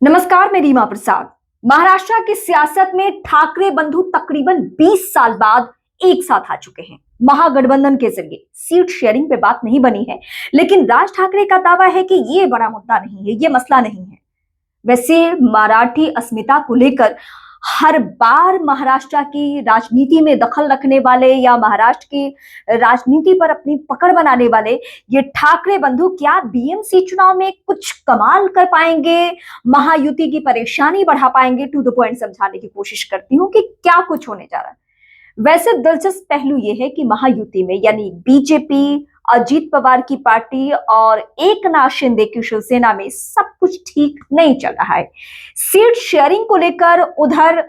नमस्कार, मैं रीमा प्रसाद। महाराष्ट्र की सियासत में ठाकरे बंधु तकरीबन 20 साल बाद एक साथ आ चुके हैं। महागठबंधन के जरिए सीट शेयरिंग पे बात नहीं बनी है, लेकिन राज ठाकरे का दावा है कि ये बड़ा मुद्दा नहीं है, ये मसला नहीं है। वैसे मराठी अस्मिता को लेकर हर बार महाराष्ट्र की राजनीति में दखल रखने वाले या महाराष्ट्र की राजनीति पर अपनी पकड़ बनाने वाले ये ठाकरे बंधु क्या बीएमसी चुनाव में कुछ कमाल कर पाएंगे, महायुति की परेशानी बढ़ा पाएंगे? टू द पॉइंट समझाने की कोशिश करती हूँ कि क्या कुछ होने जा रहा है। वैसे दिलचस्प पहलू यह है कि महायुति में यानी बीजेपी, अजीत पवार की पार्टी और एकनाथ शिंदे की शिवसेना में सब कुछ ठीक नहीं चल रहा है। सीट शेयरिंग को लेकर उधर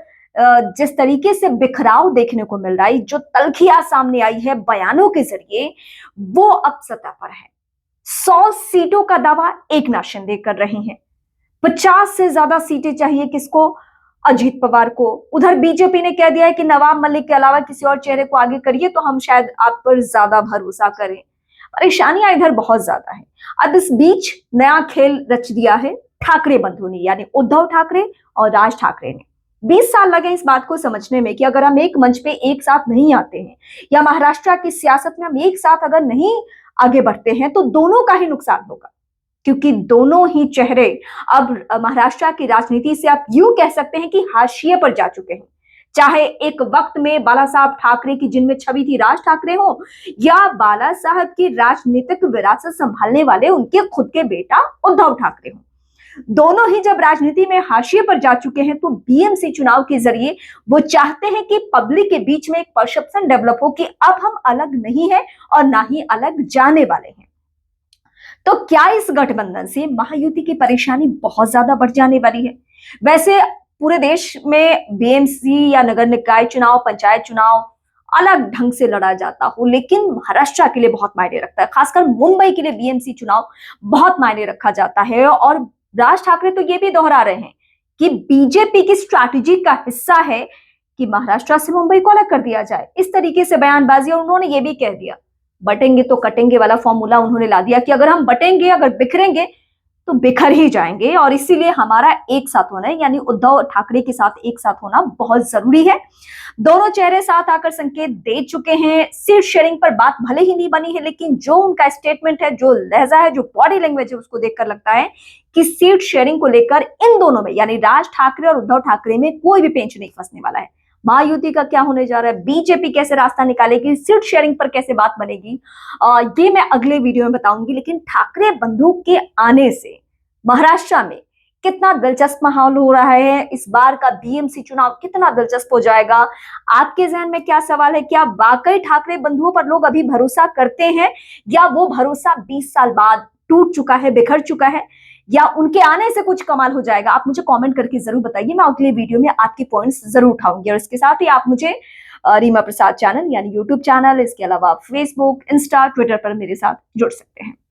जिस तरीके से बिखराव देखने को मिल रहा है, जो तल्खियां सामने आई है बयानों के जरिए, वो अब सतह पर है। 100 सीटों का दावा एकनाथ शिंदे कर रहे हैं। 50 से ज्यादा सीटें चाहिए किसको? अजीत पवार को। उधर बीजेपी ने कह दिया है कि नवाब मलिक के अलावा किसी और चेहरे को आगे करिए तो हम शायद आप पर ज्यादा भरोसा करें। परेशानियां इधर बहुत ज्यादा है। अब इस बीच नया खेल रच दिया है ठाकरे बंधु ने, यानी उद्धव ठाकरे और राज ठाकरे ने। 20 साल लगे इस बात को समझने में कि अगर हम एक मंच पे एक साथ नहीं आते हैं या महाराष्ट्र की सियासत में हम एक साथ अगर नहीं आगे बढ़ते हैं तो दोनों का ही नुकसान होगा, क्योंकि दोनों ही चेहरे अब महाराष्ट्र की राजनीति से आप यूं कह सकते हैं कि हाशिए पर जा चुके हैं। चाहे एक वक्त में बाला साहब ठाकरे की जिनमें छवि थी राज ठाकरे हो, या बाला साहब की राजनीतिक विरासत संभालने वाले उनके खुद के बेटा उद्धव ठाकरे हो, दोनों ही जब राजनीति में हाशिए पर जा चुके हैं तो बीएमसी चुनाव के जरिए वो चाहते हैं कि पब्लिक के बीच में एक परसेप्शन डेवलप हो कि अब हम अलग नहीं है और ना ही अलग जाने वाले हैं। तो क्या इस गठबंधन से महायुति की परेशानी बहुत ज्यादा बढ़ जाने वाली है? वैसे पूरे देश में बीएमसी या नगर निकाय चुनाव, पंचायत चुनाव अलग ढंग से लड़ा जाता हो, लेकिन महाराष्ट्र के लिए बहुत मायने रखता है। खासकर मुंबई के लिए बीएमसी चुनाव बहुत मायने रखा जाता है। और राज ठाकरे तो ये भी दोहरा रहे हैं कि बीजेपी की स्ट्रैटेजी का हिस्सा है कि महाराष्ट्र से मुंबई को अलग कर दिया जाए। इस तरीके से बयानबाजी, और उन्होंने ये भी कह दिया बटेंगे तो कटेंगे वाला फॉर्मूला उन्होंने ला दिया कि अगर हम बटेंगे, अगर बिखरेंगे तो बिखर ही जाएंगे, और इसीलिए हमारा एक साथ होना है, यानी उद्धव ठाकरे के साथ एक साथ होना बहुत जरूरी है। दोनों चेहरे साथ आकर संकेत दे चुके हैं। सीट शेयरिंग पर बात भले ही नहीं बनी है, लेकिन जो उनका स्टेटमेंट है, जो लहजा है, जो बॉडी लैंग्वेज है, उसको देखकर लगता है कि सीट शेयरिंग को लेकर इन दोनों में यानी राज ठाकरे और उद्धव ठाकरे में कोई भी पेंच नहीं फंसने वाला है। महायुति का क्या होने जा रहा है, बीजेपी कैसे रास्ता निकालेगी, सीट शेयरिंग पर कैसे बात बनेगी, ये मैं अगले वीडियो में बताऊंगी। लेकिन ठाकरे बंधु के आने से महाराष्ट्र में कितना दिलचस्प माहौल हो रहा है, इस बार का बीएमसी चुनाव कितना दिलचस्प हो जाएगा, आपके जहन में क्या सवाल है? क्या वाकई ठाकरे बंधुओं पर लोग अभी भरोसा करते हैं, या वो भरोसा 20 साल बाद टूट चुका है, बिखर चुका है, या उनके आने से कुछ कमाल हो जाएगा? आप मुझे कमेंट करके जरूर बताइए। मैं अगले वीडियो में आपके पॉइंट्स जरूर उठाऊंगी। और इसके साथ ही आप मुझे रीमा प्रसाद चैनल यानी यूट्यूब चैनल, इसके अलावा फेसबुक, इंस्टा, ट्विटर पर मेरे साथ जुड़ सकते हैं।